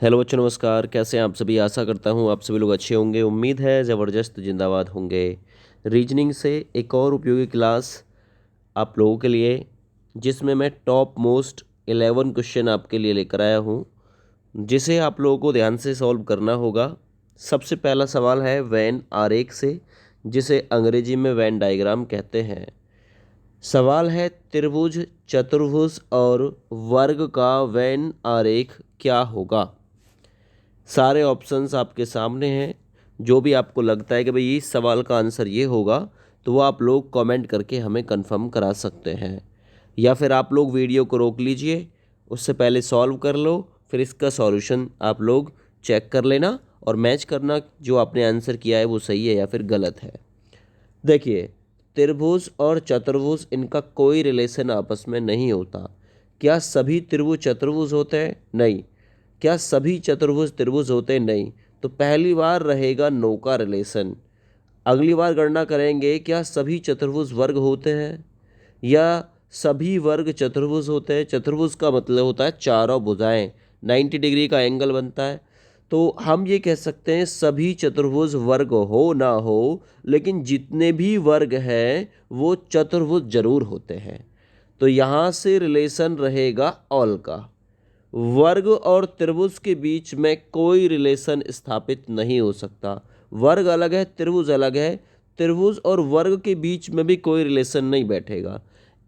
Hello बच्चों, नमस्कार। कैसे हैं आप सभी? आशा करता हूँ आप सभी लोग अच्छे होंगे। उम्मीद है ज़बरदस्त जिंदाबाद होंगे। रीजनिंग से एक और उपयोगी क्लास आप लोगों के लिए, जिसमें मैं टॉप मोस्ट 11 क्वेश्चन आपके लिए लेकर आया हूँ, जिसे आप लोगों को ध्यान से सॉल्व करना होगा। सबसे पहला सवाल है वेन आरेख से, जिसे अंग्रेजी में वेन डायग्राम कहते हैं। सवाल है त्रिभुज, चतुर्भुज और वर्ग का वेन आरेख क्या होगा। सारे ऑप्शंस आपके सामने हैं। जो भी आपको लगता है कि भाई इस सवाल का आंसर ये होगा, तो वो आप लोग कमेंट करके हमें कंफर्म करा सकते हैं, या फिर आप लोग वीडियो को रोक लीजिए, उससे पहले सॉल्व कर लो, फिर इसका सॉल्यूशन आप लोग चेक कर लेना और मैच करना जो आपने आंसर किया है वो सही है या फिर गलत है। देखिए, त्रिभुज और चतुर्भुज, इनका कोई रिलेशन आपस में नहीं होता। क्या सभी त्रिभुज चतुर्भुज होते हैं? नहीं। क्या सभी चतुर्भुज त्रिभुज होते हैं? नहीं। तो पहली बार रहेगा नो का रिलेशन। अगली बार गणना करेंगे, क्या सभी चतुर्भुज वर्ग होते हैं या सभी वर्ग चतुर्भुज होते हैं। चतुर्भुज का मतलब होता है चारों भुजाएं, 90 डिग्री का एंगल बनता है। तो हम ये कह सकते हैं सभी चतुर्भुज वर्ग हो ना हो, लेकिन जितने भी वर्ग हैं वो चतुर्भुज जरूर होते हैं। तो यहाँ से रिलेशन रहेगा ऑल का। वर्ग और त्रिभुज के बीच में कोई रिलेशन स्थापित नहीं हो सकता। वर्ग अलग है, त्रिभुज अलग है। त्रिभुज और वर्ग के बीच में भी कोई रिलेशन नहीं बैठेगा।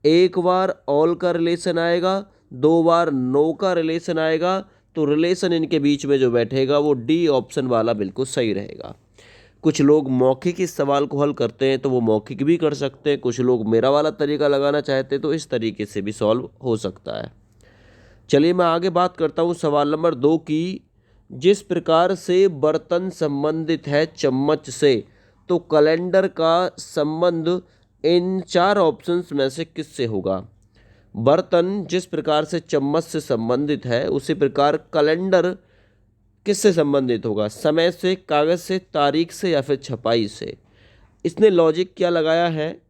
एक बार ऑल का रिलेशन आएगा, दो बार नो का रिलेशन आएगा, तो रिलेशन इनके बीच में जो बैठेगा वो डी ऑप्शन वाला बिल्कुल सही रहेगा। कुछ लोग मौखिक इस सवाल को हल करते हैं तो वो मौखिक भी कर सकते हैं। कुछ लोग मेरा वाला तरीका लगाना चाहते हैं तो इस तरीके से भी सॉल्व हो सकता है। चलिए मैं आगे बात करता हूँ सवाल नंबर 2 की। जिस प्रकार से बर्तन संबंधित है चम्मच से, तो कैलेंडर का संबंध इन चार ऑप्शंस में से किससे होगा। बर्तन जिस प्रकार से चम्मच से संबंधित है, उसी प्रकार कैलेंडर किससे संबंधित होगा? समय से, कागज़ से, तारीख से या फिर छपाई से। इसने लॉजिक क्या लगाया है?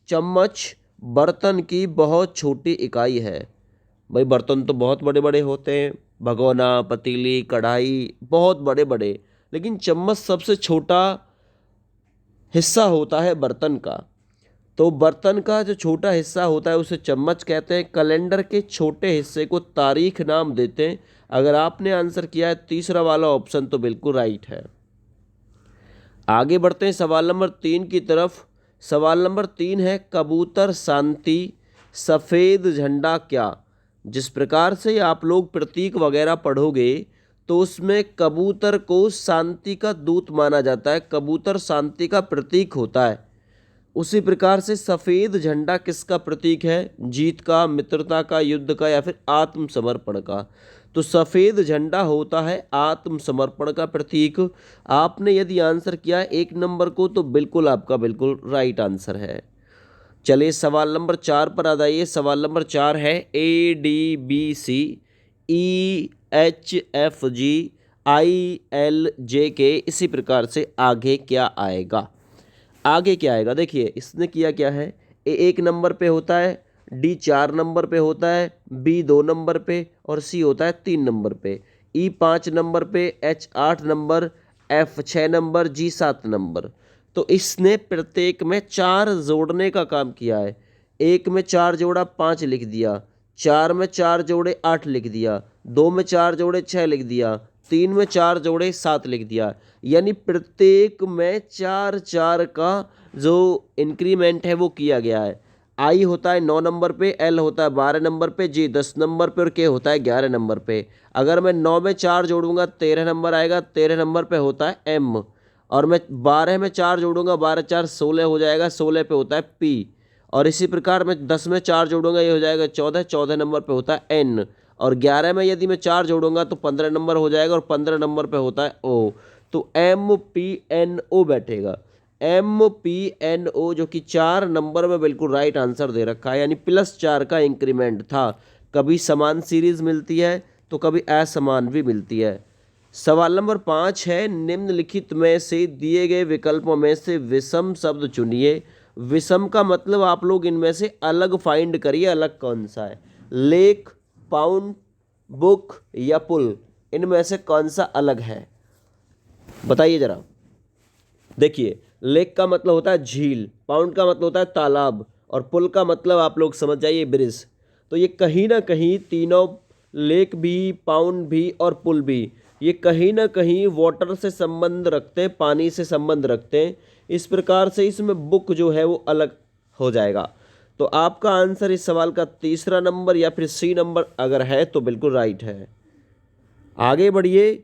चम्मच बर्तन की बहुत छोटी इकाई है। भाई बर्तन तो बहुत बड़े बड़े होते हैं, भगोना, पतीली, कढ़ाई, बहुत बड़े बड़े, लेकिन चम्मच सबसे छोटा हिस्सा होता है बर्तन का। तो बर्तन का जो छोटा हिस्सा होता है उसे चम्मच कहते हैं। कैलेंडर के छोटे हिस्से को तारीख नाम देते हैं। अगर आपने आंसर किया है तीसरा वाला ऑप्शन, तो बिल्कुल राइट है। आगे बढ़ते हैं सवाल नंबर 3 की तरफ। सवाल नंबर 3 है कबूतर शांति सफ़ेद झंडा क्या। जिस प्रकार से आप लोग प्रतीक वगैरह पढ़ोगे तो उसमें कबूतर को शांति का दूत माना जाता है, कबूतर शांति का प्रतीक होता है। उसी प्रकार से सफ़ेद झंडा किसका प्रतीक है? जीत का, मित्रता का, युद्ध का या फिर आत्मसमर्पण का। तो सफ़ेद झंडा होता है आत्मसमर्पण का प्रतीक। आपने यदि आंसर किया 1 नंबर को, तो बिल्कुल आपका बिल्कुल राइट आंसर है। चलिए सवाल नंबर 4 पर आ जाइए। सवाल नंबर 4 है ADBCEHFGILJK, इसी प्रकार से आगे क्या आएगा? आगे क्या आएगा? देखिए इसने किया क्या है। ए 1 नंबर पे होता है, डी 4 नंबर पे होता है, बी 2 नंबर पे और सी होता है 3 नंबर पे, ई 5 नंबर पे, एच 8 नंबर, एफ 6 नंबर, जी 7 नंबर। तो इसने प्रत्येक में 4 जोड़ने का काम किया है। एक में 4 जोड़ा 5 लिख दिया, 4 में 4 जोड़े 8 लिख दिया, 2 में 4 जोड़े 6 लिख दिया, 3 में 4 जोड़े 7 लिख दिया। यानी प्रत्येक में 4 4 का जो इंक्रीमेंट है वो किया गया है। आई होता है 9 नंबर पे, एल होता है 12 नंबर पे, जी 10 नंबर पे और के होता है 11 नंबर पे। अगर मैं 9 में 4 जोड़ूंगा 13 नंबर आएगा, 13 नंबर पे होता है एम। और मैं 12 में 4 जोड़ूंगा, 12 4 16 हो जाएगा, 16 पे होता है पी। और इसी प्रकार मैं 10 में 4 जोड़ूंगा, ये हो जाएगा 14, 14 नंबर पे होता है एन। और 11 में यदि मैं 4 जोड़ूंगा तो 15 नंबर हो जाएगा और 15 नंबर पे होता है ओ। तो एम पी एन ओ बैठेगा। एम पी एन ओ जो कि 4 नंबर में बिल्कुल राइट आंसर दे रखा है, यानी +4 का इंक्रीमेंट था। कभी समान सीरीज मिलती है तो कभी असमान भी मिलती है। सवाल नंबर 5 है निम्नलिखित में से दिए गए विकल्पों में से विषम शब्द चुनिए। विषम का मतलब आप लोग इनमें से अलग फाइंड करिए, अलग कौन सा है। लेक, पाउंड, बुक या पुल। इनमें से कौन सा अलग है, बताइए जरा। देखिए, लेक का मतलब होता है झील, पाउंड का मतलब होता है तालाब, और पुल का मतलब आप लोग समझ जाइए ब्रिज। तो ये कहीं ना कहीं तीनों, लेक भी, पाउंड भी और पुल भी, ये कहीं ना कहीं वाटर से संबंध रखते हैं, पानी से संबंध रखते हैं। इस प्रकार से इसमें बुक जो है वो अलग हो जाएगा। तो आपका आंसर इस सवाल का तीसरा नंबर या फिर सी नंबर अगर है तो बिल्कुल राइट है। आगे बढ़िए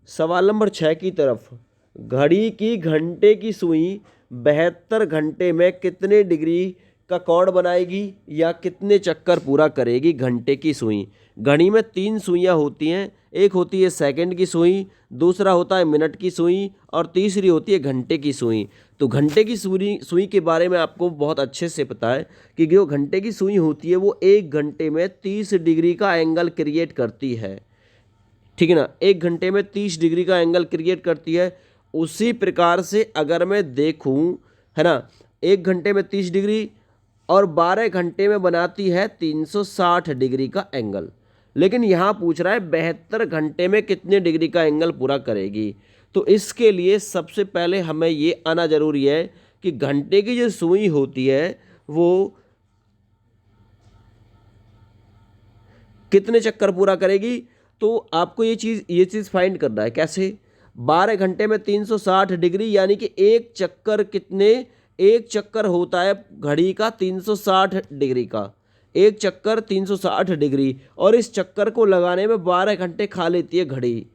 सवाल नंबर 6 की तरफ। घड़ी की घंटे की सुई 72 घंटे में कितने डिग्री का कोण बनाएगी या कितने चक्कर पूरा करेगी घंटे की सुई। घड़ी में 3 सुइयाँ होती हैं, एक होती है सेकंड की सुई, दूसरा होता है मिनट की सुई और तीसरी होती है घंटे की सुई। तो घंटे की सुई सुई के बारे में आपको बहुत अच्छे से पता है कि जो घंटे की सुई होती है वो 1 घंटे में 30 डिग्री का एंगल क्रिएट करती है, ठीक है ना। 1 घंटे में 30 डिग्री का एंगल क्रिएट करती है। उसी प्रकार से अगर मैं देखूं, है ना, 1 घंटे में 30 डिग्री और 12 घंटे में बनाती है 360 डिग्री का एंगल। लेकिन यहाँ पूछ रहा है 72 घंटे में कितने डिग्री का एंगल पूरा करेगी। तो इसके लिए सबसे पहले हमें ये आना जरूरी है कि घंटे की जो सुई होती है वो कितने चक्कर पूरा करेगी। तो आपको ये चीज़ फाइंड करना है। कैसे? 12 घंटे में 360 डिग्री, यानी कि एक चक्कर होता है घड़ी का 360 डिग्री का, एक चक्कर 360 डिग्री, और इस चक्कर को लगाने में 12 घंटे खा लेती है घड़ी।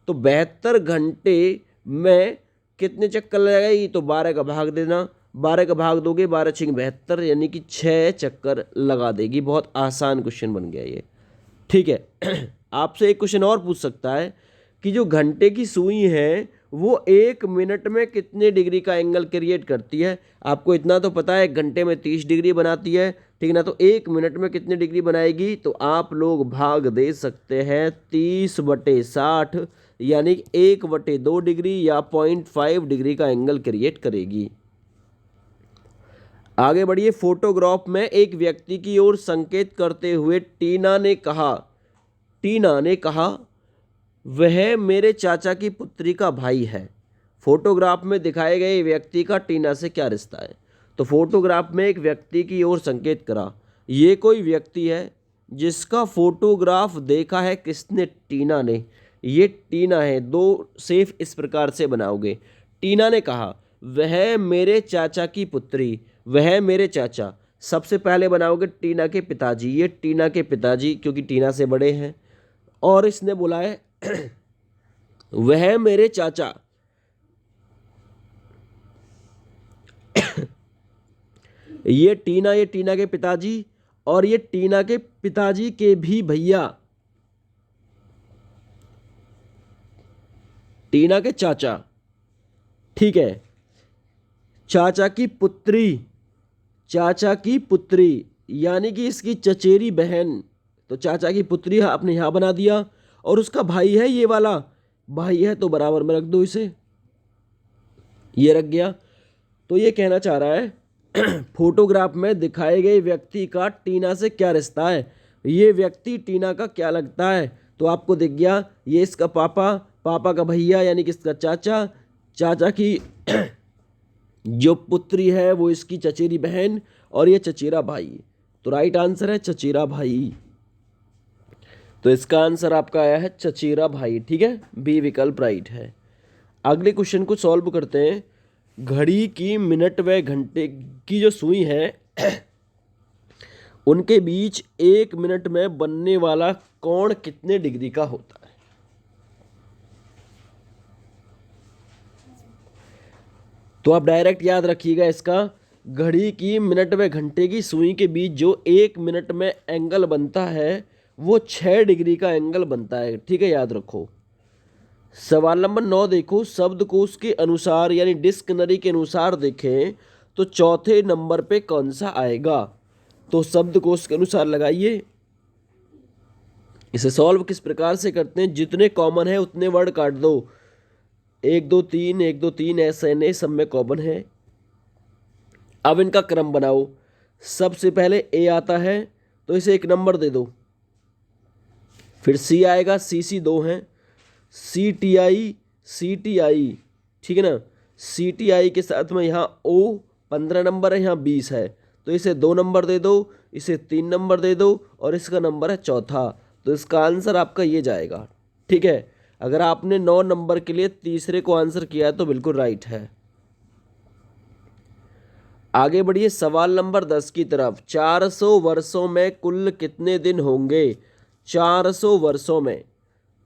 तो 72 घंटे में कितने चक्कर लगाएगी? तो 12 का भाग देना, 12 का भाग दोगे, 12 छिंग 72, यानी कि 6 चक्कर लगा देगी। बहुत आसान क्वेश्चन बन गया ये, ठीक है। आपसे एक क्वेश्चन और पूछ सकता है कि जो घंटे की सुई है वो 1 मिनट में कितने डिग्री का एंगल क्रिएट करती है। आपको इतना तो पता है, 1 घंटे में 30 डिग्री बनाती है, ठीक है ना। तो 1 मिनट में कितने डिग्री बनाएगी? तो आप लोग भाग दे सकते हैं 30/60, यानी 1/2 डिग्री या 0.5 डिग्री का एंगल क्रिएट करेगी। आगे बढ़िए। फोटोग्राफ में एक व्यक्ति की ओर संकेत करते हुए टीना ने कहा वह मेरे चाचा की पुत्री का भाई है। फोटोग्राफ में दिखाए गए व्यक्ति का टीना से क्या रिश्ता है। तो फोटोग्राफ में एक व्यक्ति की ओर संकेत करा, ये कोई व्यक्ति है जिसका फोटोग्राफ देखा है किसने? टीना ने। ये टीना है। दो सेफ इस प्रकार से बनाओगे। टीना ने कहा वह मेरे चाचा की पुत्री, वह मेरे चाचा। सबसे पहले बनाओगे टीना के पिताजी, ये टीना के पिताजी क्योंकि टीना से बड़े हैं। और इसने बोला है वह मेरे चाचा, ये टीना के पिताजी, और ये टीना के पिताजी के भी भैया, टीना के चाचा, ठीक है। चाचा की पुत्री यानी कि इसकी चचेरी बहन। तो चाचा की पुत्री आपने यहां बना दिया, और उसका भाई है, ये वाला भाई है तो बराबर में रख दो इसे, ये रख गया। तो ये कहना चाह रहा है फोटोग्राफ में दिखाए गए व्यक्ति का टीना से क्या रिश्ता है, ये व्यक्ति टीना का क्या लगता है। तो आपको दिख गया, ये इसका पापा का भैया यानी कि इसका चाचा की जो पुत्री है वो इसकी चचेरी बहन, और ये चचेरा भाई। तो राइट आंसर है चचेरा भाई। तो इसका आंसर आपका आया है चचेरा भाई, ठीक है, बी विकल्प राइट है। अगले क्वेश्चन को सॉल्व करते हैं। घड़ी की मिनट व घंटे की जो सुई है उनके बीच 1 मिनट में बनने वाला कोण कितने डिग्री का होता है। तो आप डायरेक्ट याद रखिएगा इसका, घड़ी की मिनट व घंटे की सुई के बीच जो 1 मिनट में एंगल बनता है वो 6 डिग्री का एंगल बनता है, ठीक है, याद रखो। सवाल नंबर 9 देखो। शब्दकोश के अनुसार यानी डिक्शनरी के अनुसार देखें तो चौथे नंबर पे कौन सा आएगा। तो शब्दकोश के अनुसार लगाइए। इसे सॉल्व किस प्रकार से करते हैं, जितने कॉमन है उतने वर्ड काट दो। 1 2 3 1 2 3 ऐसे सब में कॉमन है। अब इनका क्रम बनाओ। सबसे पहले ए आता है तो इसे 1 नंबर दे दो, फिर सी आएगा, सी 2 हैं, CTI, ठीक है ना। CTI के साथ में यहाँ O 15 नंबर है, यहाँ 20 है, तो इसे 2 नंबर दे दो, इसे 3 नंबर दे दो, और इसका नंबर है चौथा। तो इसका आंसर आपका ये जाएगा, ठीक है। अगर आपने 9 नंबर के लिए तीसरे को आंसर किया है तो बिल्कुल राइट है। आगे बढ़िए सवाल नंबर 10 की तरफ। 400 वर्षों में कुल कितने दिन होंगे? 400 वर्षों में।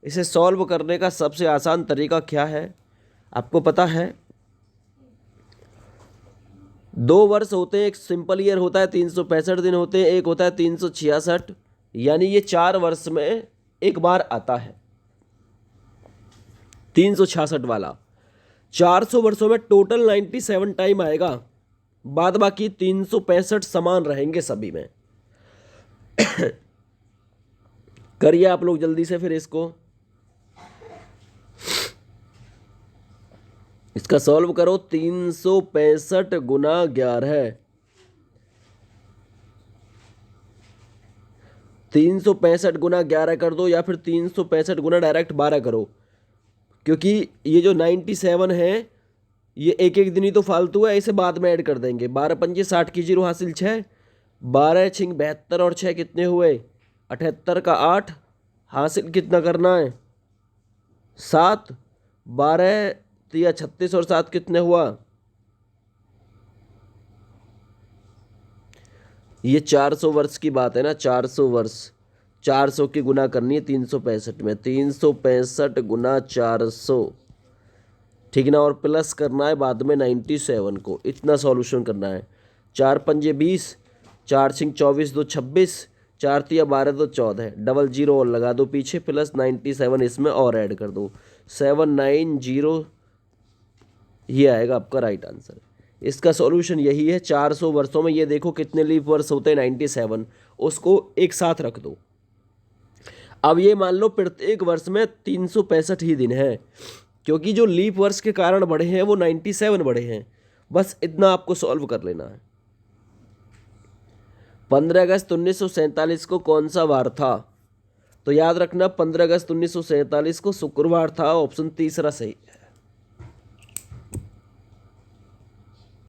इसे सॉल्व करने का सबसे आसान तरीका क्या है, आपको पता है? 2 वर्ष होते हैं, एक सिंपल ईयर होता है 365 दिन होते हैं, एक होता है 366, यानी ये 4 वर्ष में एक बार आता है 366 वाला। 400 वर्षों में टोटल 97 टाइम आएगा, बाद बाकी 365 समान रहेंगे सभी में। करिए आप लोग जल्दी से फिर इसका सॉल्व करो। 365 गुना 11, 365 गुना 11 कर दो, या फिर 365 गुना डायरेक्ट 12 करो, क्योंकि ये जो 97 है ये एक एक दिन ही तो फालतू है, इसे बाद में ऐड कर देंगे। 12 पंजे 60 की 0 हासिल 6, 12 छिंग 72 और 6 कितने हुए? 78 का 8 हासिल कितना करना है? 7, 12 तिया 36 और 7 कितने हुआ? ये 400 वर्ष की बात है ना, 400 वर्ष। 400 की गुना करनी है 365 में, 365 गुना 400, ठीक ना, और प्लस करना है बाद में 97 को। इतना सॉल्यूशन करना है। 4 पंजे 20, 4 छिंग 24, 2 26, 4 तिया 12, 2 14, डबल जीरो और लगा दो पीछे, प्लस 97 इसमें और ऐड कर दो, 790, ये आएगा आपका राइट आंसर। इसका सॉल्यूशन यही है। 400 वर्षों में ये देखो कितने लीप वर्ष होते हैं, 97, उसको एक साथ रख दो। अब ये मान लो प्रत्येक वर्ष में 365 ही दिन है, क्योंकि जो लीप वर्ष के कारण बढ़े हैं वो 97 बढ़े हैं। बस इतना आपको सॉल्व कर लेना है। 15 अगस्त 1947 को कौन सा वार था? तो याद रखना 15 अगस्त 1947 को शुक्रवार था, ऑप्शन तीसरा सही है।